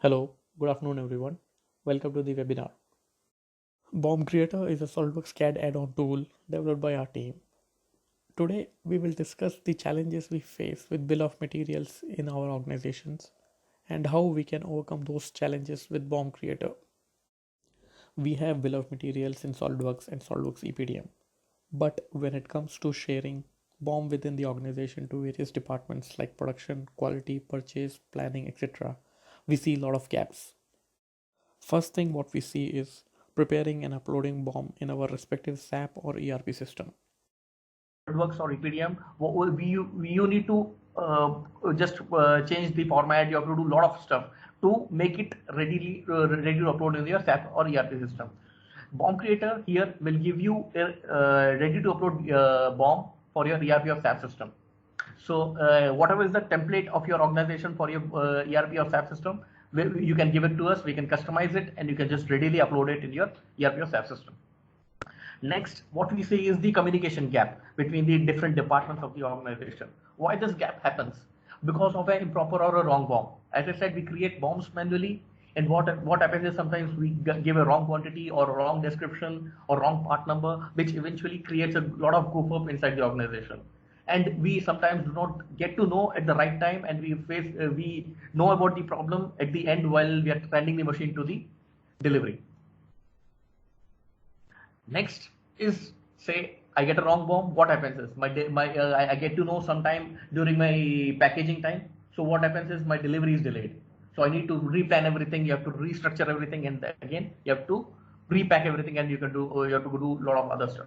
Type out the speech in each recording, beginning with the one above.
Hello, good afternoon everyone. Welcome to the webinar. Bomb Creator is a SolidWorks CAD add-on tool developed by our team. Today we will discuss the challenges we face with bill of materials in our organizations and how we can overcome those challenges with Bomb Creator. We have bill of materials in SolidWorks and SolidWorks EPDM, but when it comes to sharing BOM within the organization to various departments like production, quality, purchase, planning, etc., we see a lot of gaps. First thing what we see is preparing and uploading BOM in our respective SAP or ERP system. Works or EPDM, you need to just change the format. You have to do a lot of stuff to make it ready to upload in your SAP or ERP system. Bomb Creator here will give you a ready to upload BOM for your ERP or SAP system. So whatever is the template of your organization for your ERP or SAP system, you can give it to us. We can customize it, and you can just readily upload it in your ERP or SAP system. Next, what we see is the communication gap between the different departments of the organization. Why this gap happens? Because of an improper or a wrong BOM. As I said, we create BOMs manually, and what happens is sometimes we give a wrong quantity or a wrong description or wrong part number, which eventually creates a lot of goof up inside the organization. And we sometimes do not get to know at the right time, and we know about the problem at the end while we are sending the machine to the delivery. Next is, say I get a wrong BOM. What happens is I get to know sometime during my packaging time. So what happens is my delivery is delayed. So I need to replan everything. You have to restructure everything, and again you have to repack everything, and you have to do a lot of other stuff.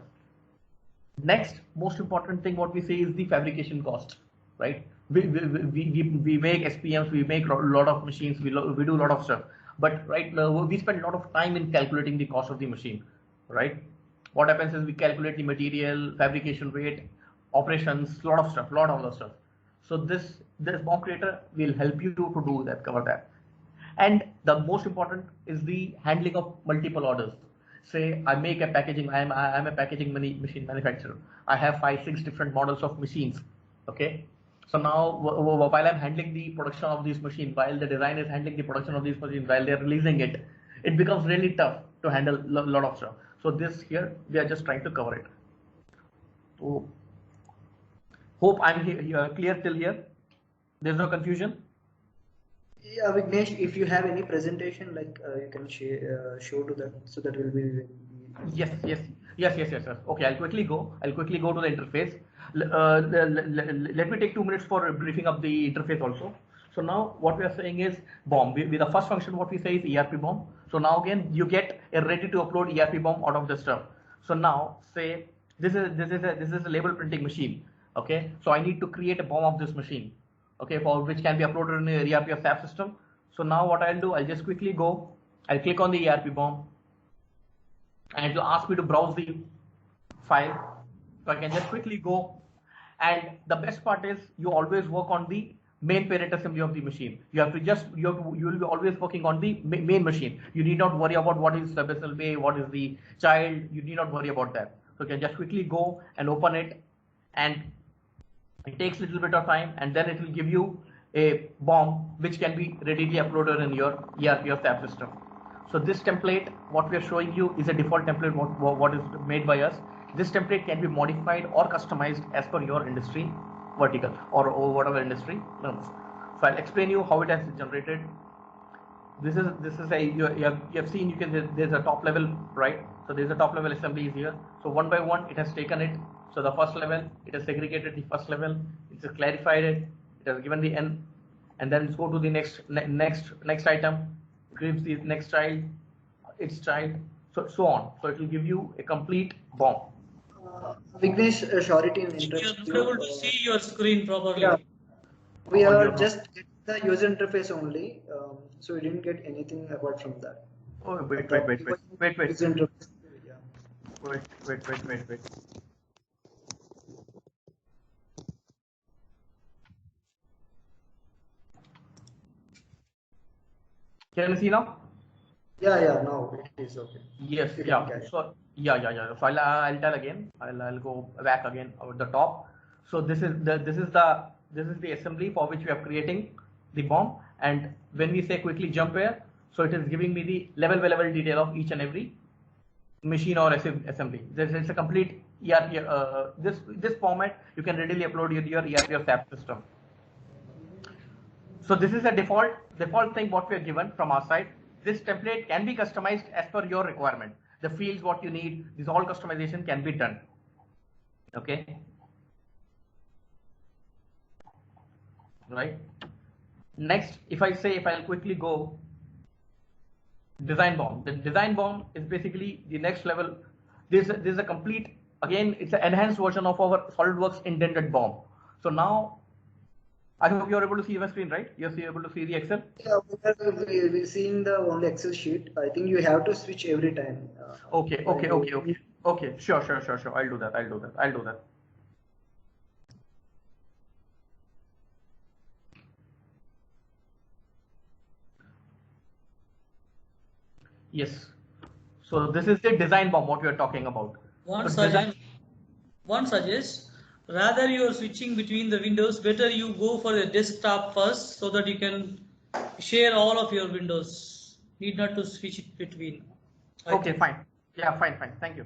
Next, most important thing what we say is the fabrication cost, right? We make SPMs, we make a lot of machines, we do a lot of stuff, but right now we spend a lot of time in calculating the cost of the machine, right? What happens is we calculate the material, fabrication rate, operations, lot of stuff. So this BOM Creator will help you to do that, cover that. And the most important is the handling of multiple orders. Say I make a packaging, I'm a packaging machine manufacturer. I have 5-6 different models of machines. Okay. So now while I'm handling the production of these machines, while the design is handling the production of these machines, while they're releasing it, it becomes really tough to handle a lot of stuff. So this here, we are just trying to cover it. So hope I'm clear till here. There's no confusion. Yeah, Vignesh, if you have any presentation, like you can show to that, so that will be. Yes. Okay, I'll quickly go to the interface. Let me take 2 minutes for briefing up the interface also. So now what we are saying is BOM. With the first function, what we say is ERP BOM. So now again you get a ready to upload ERP BOM out of the stuff. So now say this is a label printing machine. Okay, so I need to create a BOM of this machine. Okay, for which can be uploaded in the ERP or SAP system. So now what I'll do, I'll just quickly go. I'll click on the ERP BOM, and it will ask me to browse the file. So I can just quickly go. And the best part is you always work on the main parent assembly of the machine. You will be always working on the main machine. You need not worry about what is subassembly, what is the child. You need not worry about that. So you can just quickly go and open it, and it takes a little bit of time, and then it will give you a BOM which can be readily uploaded in your ERP or SAP system. So this template, what we are showing you, is a default template what is made by us. This template can be modified or customized as per your industry vertical or whatever industry norms. So I'll explain you how it has generated. This is a you have seen, there's a top level, right? So there's a top level assemblies here. So one by one it has taken it. So the first level, it has segregated the first level, it has clarified it, it has given the N, and then let's go to the next item, gives the next child, its child, so on. So it will give you a complete BOM. Vignesh, surety and interest. You're not able to see your screen properly. Yeah. We are just getting the user interface only, so we didn't get anything apart from that. Oh, wait. User interface, yeah. Wait. Can you see now? Yeah, now it is okay. Yes, yeah. So yeah. So I'll tell again. I'll go back again over the top. So this is the assembly for which we are creating the BOM, And when we say quickly jump here, so it is giving me the level by level detail of each and every machine or assembly. It's a complete ERP. This format you can readily upload your ERP or SAP system. So this is a default thing what we are given from our side. This template can be customized as per your requirement. The fields what you need, this all customization can be done. Okay. Right. Next, if I'll quickly go design bomb. The design bomb is basically the next level. This is a complete, again, it's an enhanced version of our SolidWorks indented bomb. So now, I hope you're able to see my screen, right? You're able to see the Excel? Yeah, we're seeing the only Excel sheet. I think you have to switch every time. Okay. Sure. I'll do that. Yes. So this is the design bomb what we are talking about. One So suggests, rather you are switching between the windows, better you go for the desktop first so that you can share all of your windows. Need not to switch it between. Okay, fine. Yeah, fine. Thank you.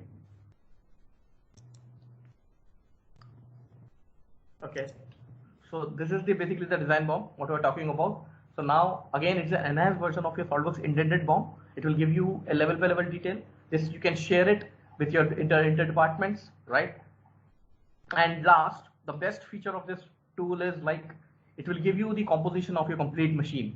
Okay. So this is basically the design bomb what we're talking about. So now again it's an enhanced version of your SolidWorks indented bomb. It will give you a level by level detail. This you can share it with your inter departments, right? And last, the best feature of this tool is like it will give you the composition of your complete machine.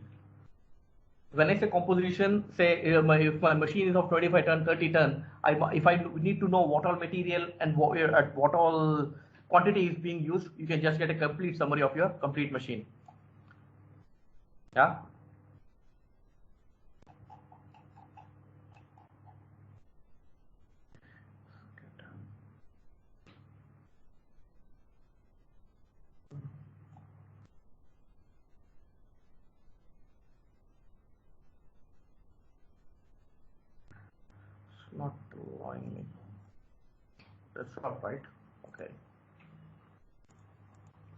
When I say composition, say if my machine is of 25 ton, 30 ton, if I need to know what all material and what all quantity is being used, you can just get a complete summary of your complete machine. Yeah. Not allowing me. That's all right. Okay.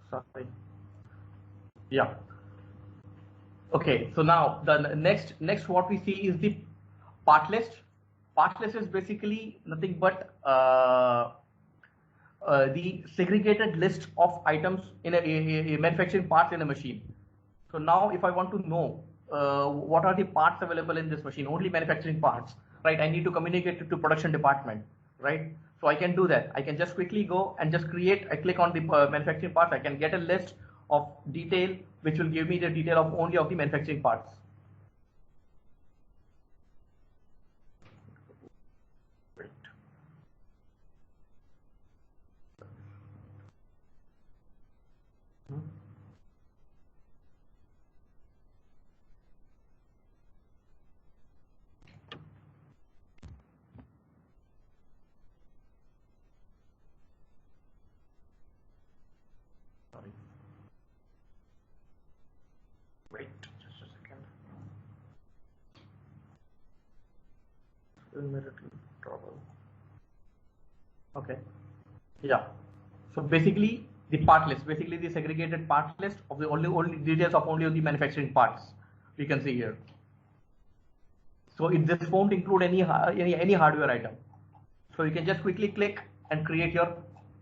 Sorry. Yeah. Okay. So now the next what we see is the part list. Part list is basically nothing but the segregated list of items in a manufacturing parts in a machine. So now if I want to know what are the parts available in this machine, only manufacturing parts, right? I need to communicate it to production department, right? So I can do that. I can just quickly go and just I click on the manufacturing parts. I can get a list of detail, which will give me the detail of only of the manufacturing parts. Great. Sorry. Wait just a second. Immediately trouble. Okay. Yeah. So basically the part list, basically the segregated part list of the only details of only the manufacturing parts. We can see here. So this won't include any hardware item. So you can just quickly click and create your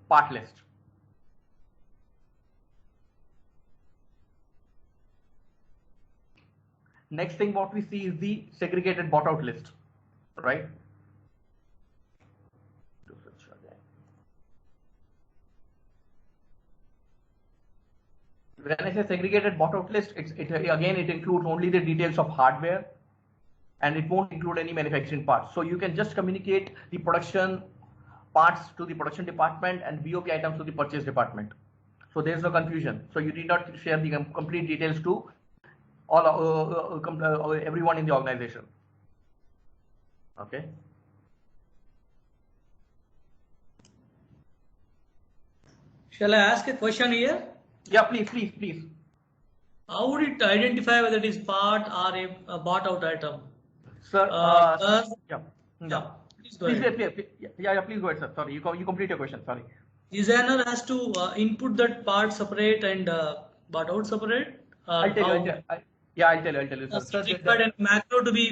part list. Next thing what we see is the segregated bought out list, right? When I say segregated bought out list, it includes only the details of hardware and it won't include any manufacturing parts. So you can just communicate the production parts to the production department and BOP items to the purchase department. So there's no confusion. So you need not share the complete details to all everyone in the organization. Okay. Shall I ask a question here? Yeah, please. How would it identify whether it is part or a bought out item? Sir, Yeah. Please go ahead. Please go ahead, sir. Sorry, you complete your question. Sorry. Designer has to input that part separate and bought out separate. I'll tell you. Yeah, I'll tell you, sir. Does Sir, it require any macro to be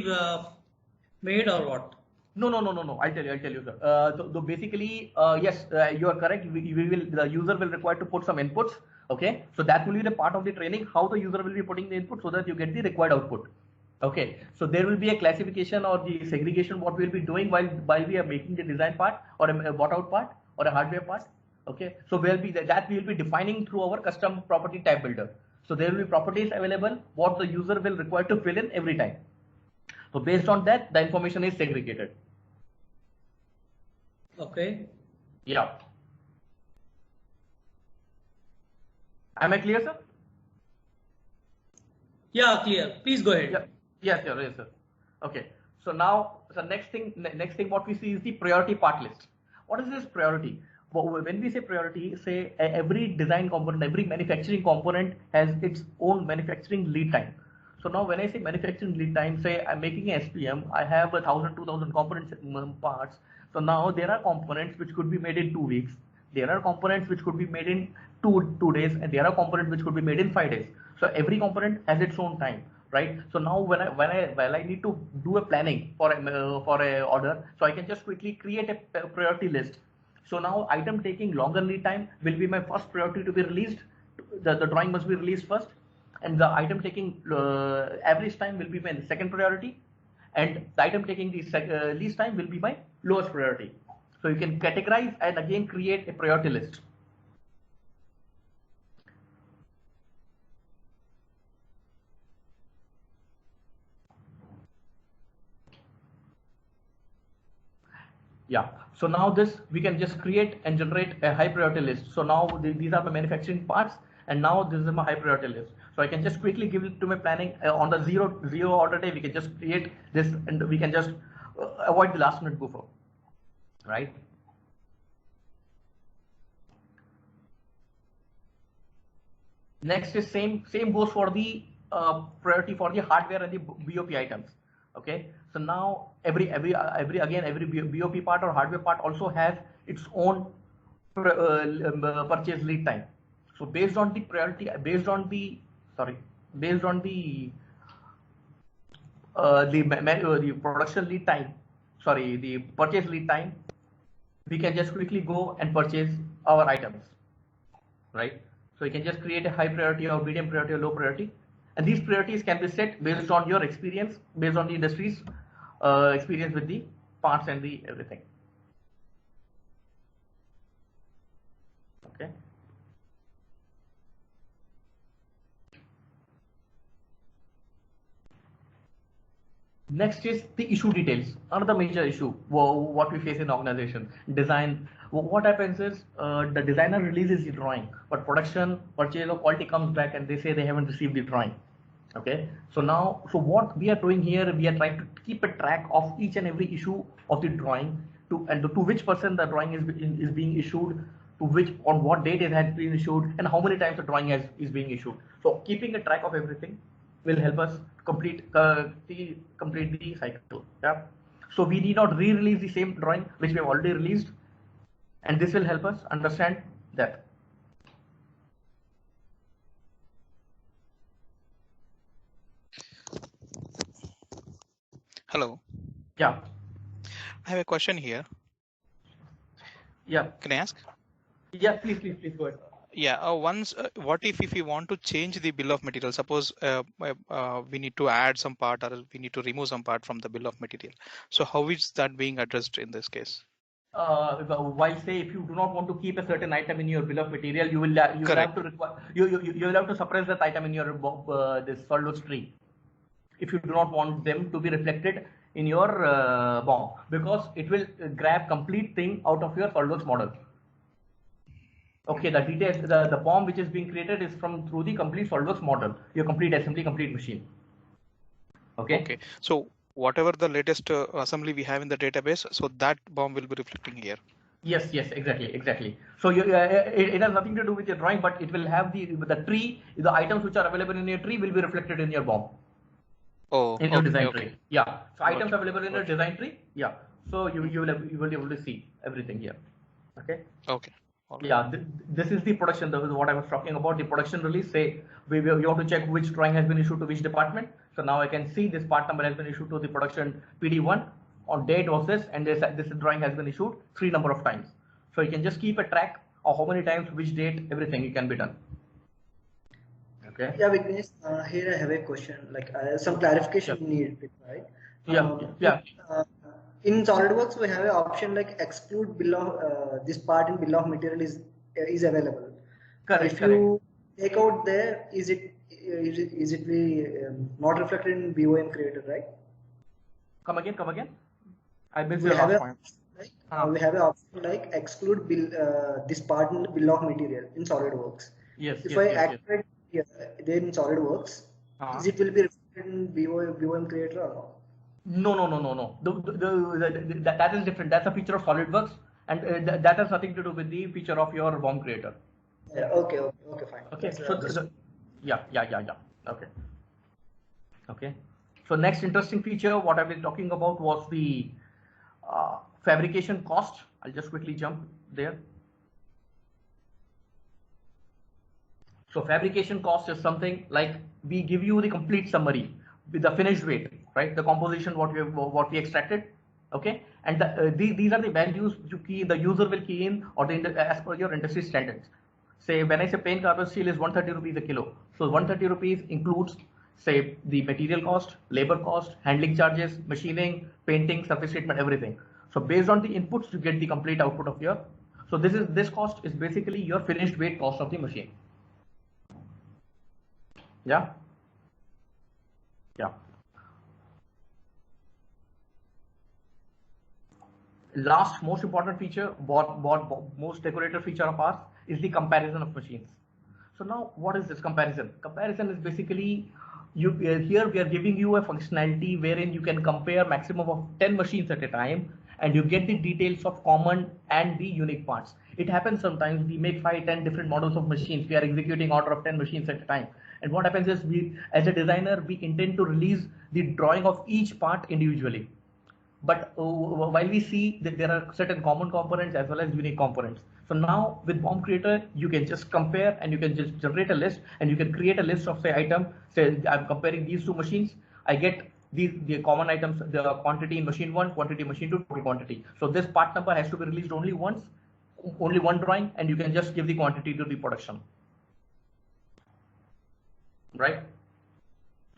made or what? no. I'll tell you, sir. So basically, yes, you are correct. The user will require to put some inputs. Okay, so that will be the part of the training, how the user will be putting the input so that you get the required output. Okay, so there will be a classification or the segregation what we'll be doing while we are making the design part or a bought out part or a hardware part. Okay, so we'll be that we'll be defining through our custom property type builder. So there will be properties available what the user will require to fill in every time. So based on that, the information is segregated. Okay. Yeah. Am I clear, sir? Yeah, clear. Please go ahead. Yeah. Yes, sir. Okay. So now, the next thing what we see is the priority part list. What is this priority? When we say priority, say every design component, every manufacturing component has its own manufacturing lead time. So now when I say manufacturing lead time, say I'm making a SPM, I have 1,000, 2,000 components parts. So now there are components which could be made in 2 weeks. There are components which could be made in two days, and there are components which could be made in 5 days. So every component has its own time, right? So now when I need to do a planning for a order, so I can just quickly create a priority list. So now item taking longer lead time will be my first priority to be released. The drawing must be released first, and the item taking average time will be my second priority, and the item taking the least time will be my lowest priority. So you can categorize and again create a priority list. Yeah. So now this we can just create and generate a high priority list. So now these are my manufacturing parts, and now this is my high priority list. So I can just quickly give it to my planning on the zero order day. We can just create this, and we can just avoid the last minute buffer, right? Next is same goes for the priority for the hardware and the BOP items. Okay, so now every BOP part or hardware part also has its own purchase lead time. So based on the priority, based on the the production lead time, the purchase lead time, we can just quickly go and purchase our items, right? So you can just create a high priority or medium priority or low priority, and these priorities can be set based on your experience, based on the industry's experience with the parts and the everything. Okay. Next is the issue details. Another major issue what we face in organization design. What happens is the designer releases the drawing, but production, purchase, or quality comes back and they say they haven't received the drawing. Okay, so now, so what we are doing here, we are trying to keep a track of each and every issue of the drawing to which person the drawing is being issued, to which on what date it has been issued, and how many times the drawing is being issued. So keeping a track of everything will help us complete the cycle. Yeah. So we need not re-release the same drawing which we have already released, and this will help us understand that. Hello. Yeah. I have a question here. Yeah. Can I ask? Yeah, please go ahead. Yeah. What if we want to change the bill of material? Suppose we need to add some part or we need to remove some part from the bill of material. So how is that being addressed in this case? While say if you do not want to keep a certain item in your bill of material, you will have to require you will have to suppress that item in your this SolidWorks tree if you do not want them to be reflected in your BOM, because it will grab complete thing out of your SolidWorks model. Okay, the details, the BOM which is being created is through the complete SolidWorks model, your complete assembly, complete machine. Okay. Okay. So whatever the latest assembly we have in the database, so that BOM will be reflecting here. Yes, exactly. So it has nothing to do with your drawing, but it will have the tree, the items which are available in your tree will be reflected in your BOM. Oh, in your design okay. tree. Yeah. So items available in your design tree. Yeah. So you will be able to see everything here. Okay. Okay. All Yeah, this is the production. What I was talking about, the production release. Say we want to check which drawing has been issued to which department. So now I can see this part number has been issued to the production PD1 on date was this, and this drawing has been issued 3 number of times. So you can just keep a track of how many times, which date, everything it can be done. Okay. Yeah, Vignesh, here I have a question, like some clarification needed, right? Yeah. In SolidWorks, we have an option like exclude bill of this part in bill of material is available. Correct. If you take out there, is it not reflected in BOM creator, right? Come again. I missed We your have last a point. we have an option like exclude bill this part in bill of material in SolidWorks. Yes. If I activate here, then in SolidWorks, is it will be reflected in BOM creator or not? No. That is different. That's a feature of SolidWorks, and that has nothing to do with the feature of your BOM creator. Yeah, okay, fine. Okay. That's, So yeah. Okay. So next interesting feature, what I've been talking about was the fabrication cost. I'll just quickly jump there. So fabrication cost is something like we give you the complete summary with the finished weight, right? The composition, what we extracted, okay? And these are the values the user will key in, or as per your industry standards. Say when I say plain carbon steel is 130 rupees a kilo. So 130 rupees includes, say, the material cost, labor cost, handling charges, machining, painting, surface treatment, everything. So based on the inputs, you get the complete output of your. So this cost is basically your finished weight cost of the machine. Yeah. Last most important feature, most decorative feature of ours is the comparison of machines. So now what is this comparison? Comparison is basically here we are giving you a functionality wherein you can compare maximum of 10 machines at a time, and you get the details of common and the unique parts. It happens sometimes we make 5-10 different models of machines. We are executing order of 10 machines at a time. And what happens is we, as a designer, we intend to release the drawing of each part individually. But while we see that there are certain common components as well as unique components. So now with BOM Creator, you can just compare and you can just generate a list, and you can create a list of, say, item. Say I'm comparing these two machines. I get the common items, the quantity in machine 1, quantity in machine 2, total quantity. So this part number has to be released only once, only one drawing, and you can just give the quantity to the production. Right?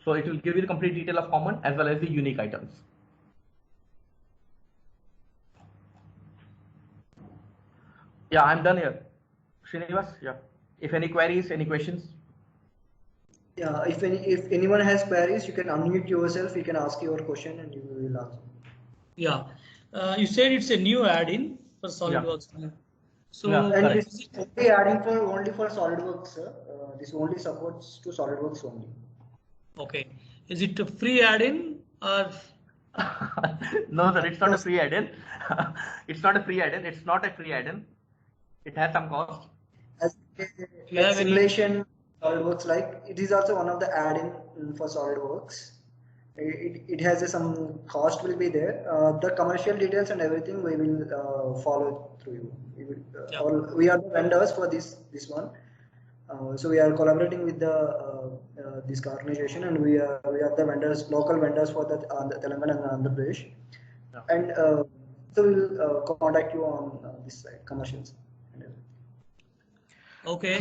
So it will give you the complete detail of common as well as the unique items. Yeah, I'm done here. Srinivas, yeah. If any queries, any questions? Yeah, if anyone has queries, you can unmute yourself, you can ask your question and you will answer. Yeah, you said it's a new add-in for SolidWorks. Yeah. So and this is only adding for SolidWorks, sir. This only supports to SolidWorks only. Okay, is it a free add-in or? No, sir, it's not a free add-in. It's not a free add-in. It's not a free add-in. It has some cost. As simulation SolidWorks, like it is also one of the add-in for SolidWorks. It has some cost will be there. The commercial details and everything we will follow through you. We are the vendors for this one. So we are collaborating with this organization, and we are the vendors, local vendors for the Telangana and Andhra Pradesh. Yeah. And so we will contact you on this side, commercials. Okay,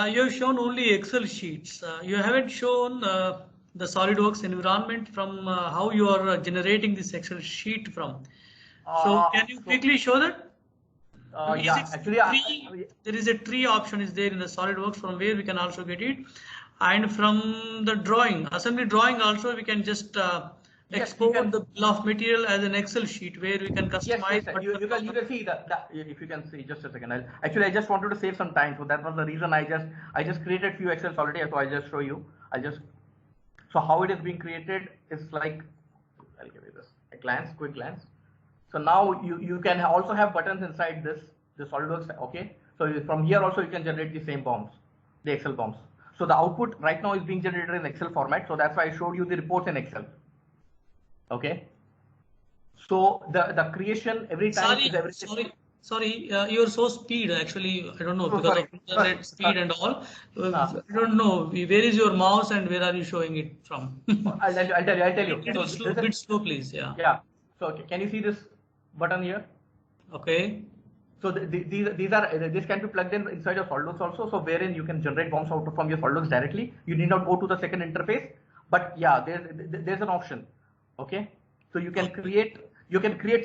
you have shown only Excel sheets. You haven't shown the SolidWorks environment from how you are generating this Excel sheet from. So can you quickly show that? Yeah, actually, there is a tree option is there in the SolidWorks from where we can also get it, and from the drawing, assembly drawing also we can just export the bill of material as an Excel sheet where we can customize. Yes, you can see that if you can see, just a second. I just wanted to save some time, so that was the reason I just created few Excels already. So I'll just show you. So how it is being created is like, I'll give you this a quick glance. So now you can also have buttons inside the SolidWorks. Okay, so from here also you can generate the same bombs, the Excel bombs. So the output right now is being generated in Excel format. So that's why I showed you the reports in Excel. Okay. So the creation every time is everything. Sorry, you're so speed actually. I don't know So because sorry. of internet speed and all. Ah. I don't know where is your mouse and where are you showing it from? I'll tell you. So Little slow, bit slow, please. Yeah. yeah. So okay, can you see this button here? Okay. So these can be plugged in inside your SolidWorks also. So wherein you can generate bombs out from your SolidWorks directly. You need not go to the second interface. But yeah, there's an option. Okay. So you can create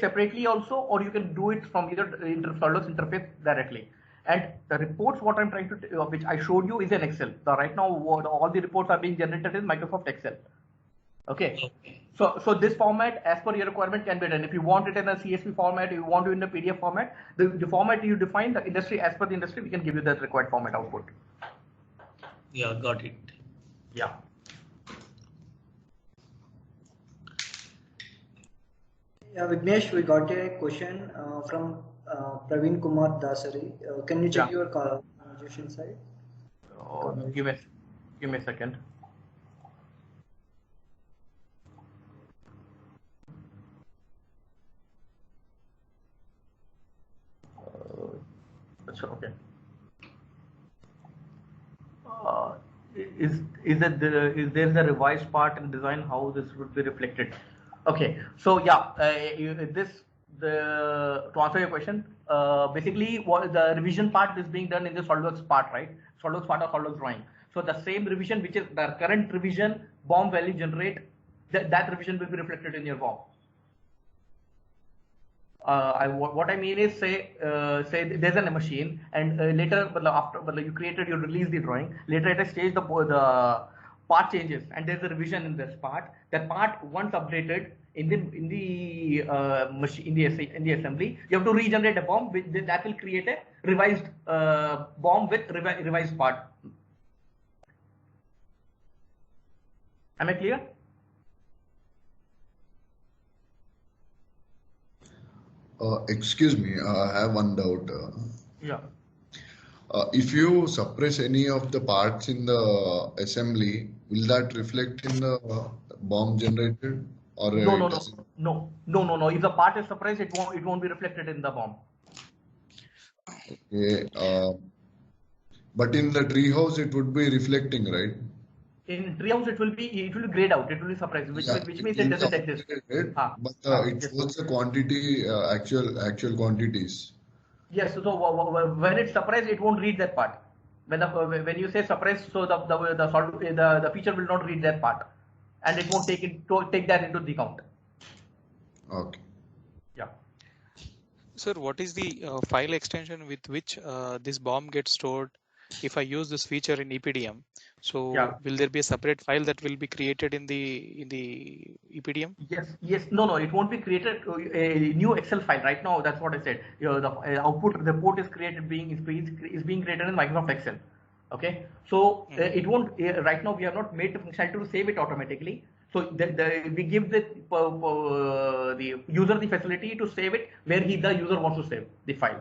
separately also, or you can do it from either SolidWorks interface directly. And the reports, what I'm trying to, which I showed you, is in Excel. Right now, all the reports are being generated in Microsoft Excel. Okay. So this format, as per your requirement, can be done. If you want it in a CSV format, you want it in a PDF format, the format you define, the industry, as per the industry, we can give you that required format output. Yeah, got it. Yeah. Yeah, Vignesh, we got a question from Praveen Kumar Dasari. Can you check Yeah. your conversation side? Give me a second. Okay. Is there the revised part in design how this would be reflected? Okay, so yeah, to answer your question, basically what the revision part is being done in the SolidWorks part, right? SolidWorks part of SolidWorks drawing. So the same revision, which is the current revision BOM value generate, that revision will be reflected in your BOM. What I mean is, say there's a machine, and later, after you created, you release the drawing. Later at a stage, the part changes, and there's a revision in this part. That part, once updated in the machine, in the assembly, you have to regenerate a BOM that will create a revised BOM with revised part. Am I clear? Excuse me, I have one doubt. Yeah. If you suppress any of the parts in the assembly, will that reflect in the BOM generated? Or No. If the part is suppressed, it won't be reflected in the BOM. Okay. But in the treehouse, it would be reflecting, right? In treehouse, it will be grayed out. It will be suppressed, which means it doesn't exist. But it shows the quantity, actual quantities. Yes. So when it's suppressed, it won't read that part. When you say suppressed, so the feature will not read that part, and it won't take that into the count. Okay. Yeah. Sir, what is the file extension with which this BOM gets stored? If I use this feature in EPDM, so Yeah. will there be a separate file that will be created in the EPDM? Yes. No. It won't be created a new Excel file right now. That's what I said. The output report is created being created in Microsoft Excel. Okay. So it won't. Right now, we have not made the functionality to save it automatically. So we give the user the facility to save it where the user wants to save the file.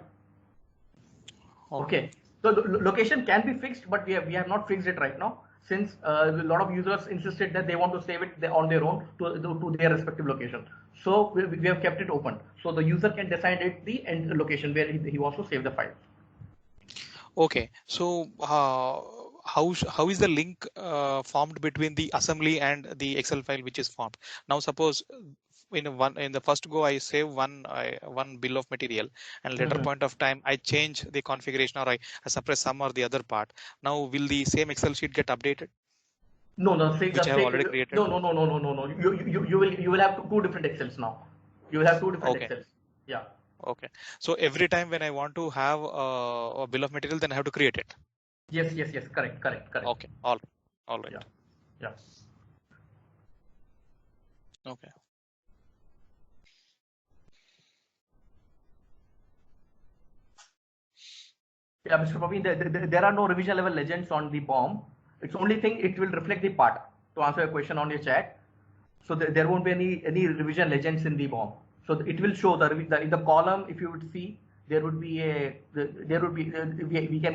Okay. So the location can be fixed, but we have not fixed it right now, since a lot of users insisted that they want to save it on their own to their respective location. So we have kept it open, so the user can decide at the end location where he wants to save the file. Okay. So how is the link formed between the assembly and the Excel file which is formed? Now suppose in the first go I save one bill of material, and later point of time I change the configuration, or I suppress some or the other part. Now will the same Excel sheet get updated? No. Which I have already created. No. You will have two different Excels now. You will have two different Okay. Excels. Yeah. Okay. So every time when I want to have a bill of material, then I have to create it. Yes. Correct. Okay. All right. Yeah. Okay. Yeah, Mr. Praveen, there are no revision level legends on the BOM. It's only thing it will reflect the part. To answer your question on your chat, so there won't be any revision legends in the BOM. So it will show in the column. If you would see, we can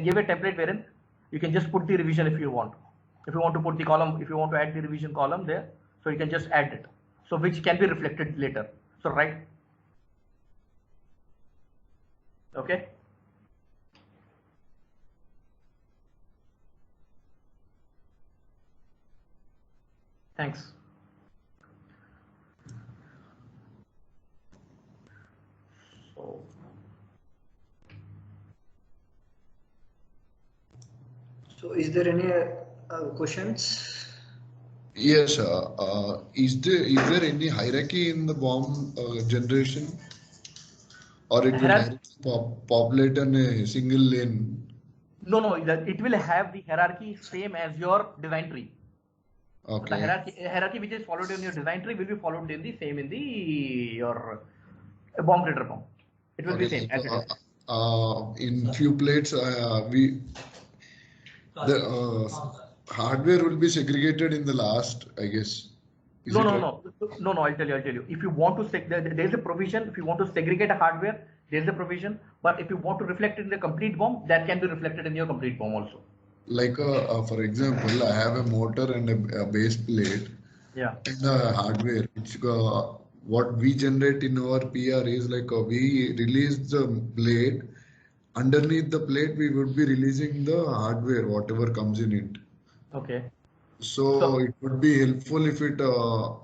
give a template wherein you can just put the revision if you want. If you want to put the column, if you want to add the revision column there, so you can just add it. So which can be reflected later. So right. Okay. Thanks. So is there any questions? Yes, is there any hierarchy in the bomb generation, or it will directly populate on a single lane? No, it will have the hierarchy same as your design tree. Okay. The hierarchy which is followed in your design tree will be followed in the same in the your bomb creator bomb. It will be same as it is. In few plates, hardware will be segregated in the last, I guess. Is No. it right? I'll tell you. If you want to there is a provision. If you want to segregate a hardware, there is a provision. But if you want to reflect it in the complete bomb, that can be reflected in your complete bomb also. Like for example, I have a motor and a base plate. Yeah. And the hardware, which what we generate in our PR is like we release the blade. Underneath the plate, we would be releasing the hardware, whatever comes in it. Okay. So it would be helpful if it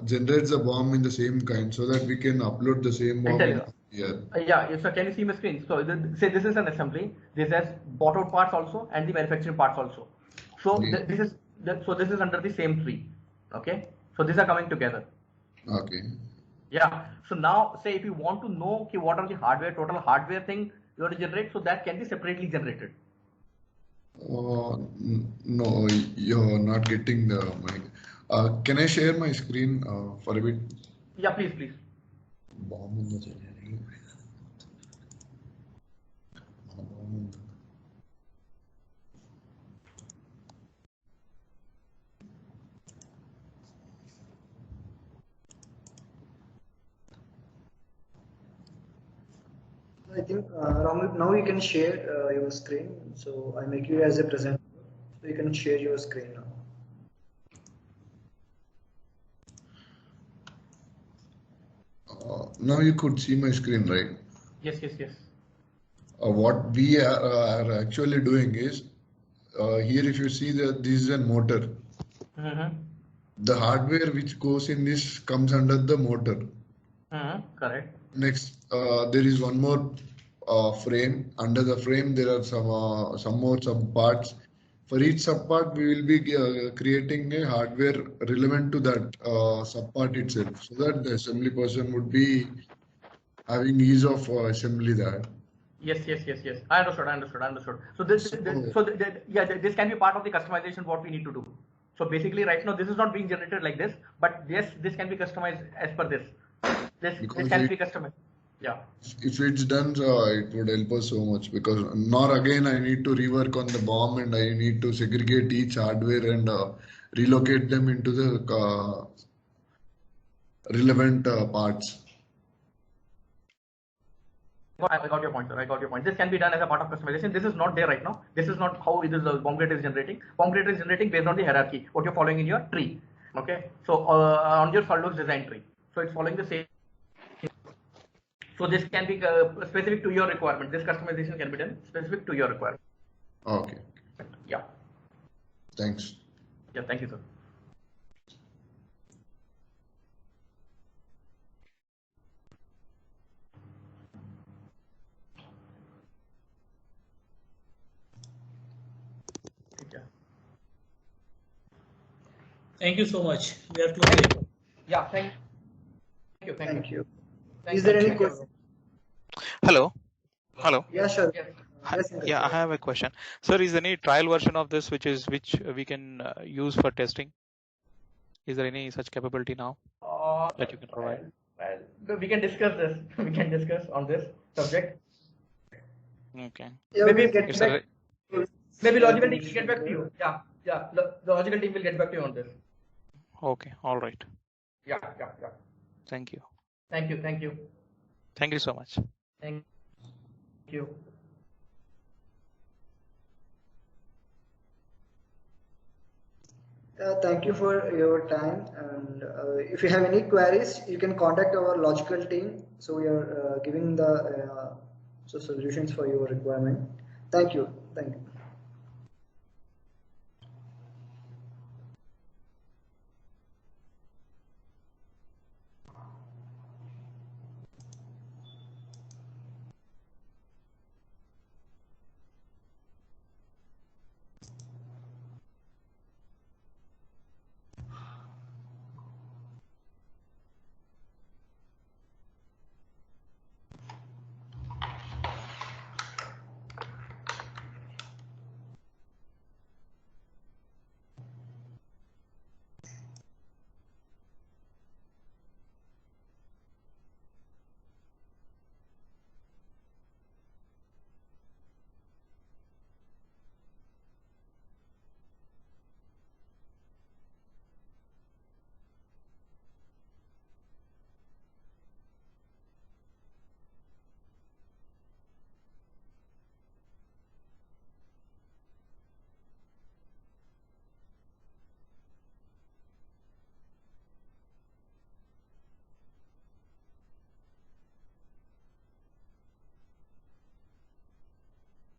generates a bomb in the same kind, so that we can upload the same bomb in here. Yeah. So can you see my screen? So say this is an assembly. This has bought out parts also and the manufacturing parts also. So this is under the same tree. Okay. So these are coming together. Okay. Yeah. So now say if you want to know what are the total hardware thing you want to generate, so that can be separately generated. No, you're not getting the mic. Can I share my screen for a bit? Yeah, please. Bomb in the I think Ramil, now you can share your screen. So I make you as a presenter. So you can share your screen now. Now you could see my screen, right? Yes. What we are actually doing is here, if you see that this is a motor. The hardware which goes in this comes under the motor. Correct. Next, there is one more frame. Under the frame, there are some more sub parts. For each sub part, we will be creating a hardware relevant to that sub part itself, so that the assembly person would be having ease of assembly that. Yes. I understood. So this can be part of the customization what we need to do. So basically, right now this is not being generated like this, but yes, this can be customized as per this. This can be customized. Yeah. If it's done, it would help us so much, because now again I need to rework on the bomb, and I need to segregate each hardware and relocate them into the relevant parts. I got your point, sir. I got your point. This can be done as a part of customization. This is not there right now. This is not how bomb creator is generating. Bomb creator is generating based on the hierarchy, what you're following in your tree. Okay. So on your SolidWorks design tree. So it's following the same. So this can be specific to your requirement. This customization can be done specific to your requirement. Okay. Yeah. Thanks. Yeah. Thank you, sir. Thank you so much. We are closing. Yeah. Thank you. Thank you. Thank Is there you. any question? Hello. Yeah, sure. Yes. Yes, Yeah, I have a question. Sir, is there any trial version of this which we can use for testing? Is there any such capability now that you can provide? Well, we can discuss this. We can discuss on this subject. Okay. Yeah, Maybe we'll get back. Maybe logical team will get back to you. Yeah. The logical team will get back to you on this. Okay. All right. Yeah. Thank you. Thank you. Thank you so much. Thank you. Thank you for your time. And if you have any queries, you can contact our logical team. So we are giving the So solutions for your requirement. Thank you. Thank you.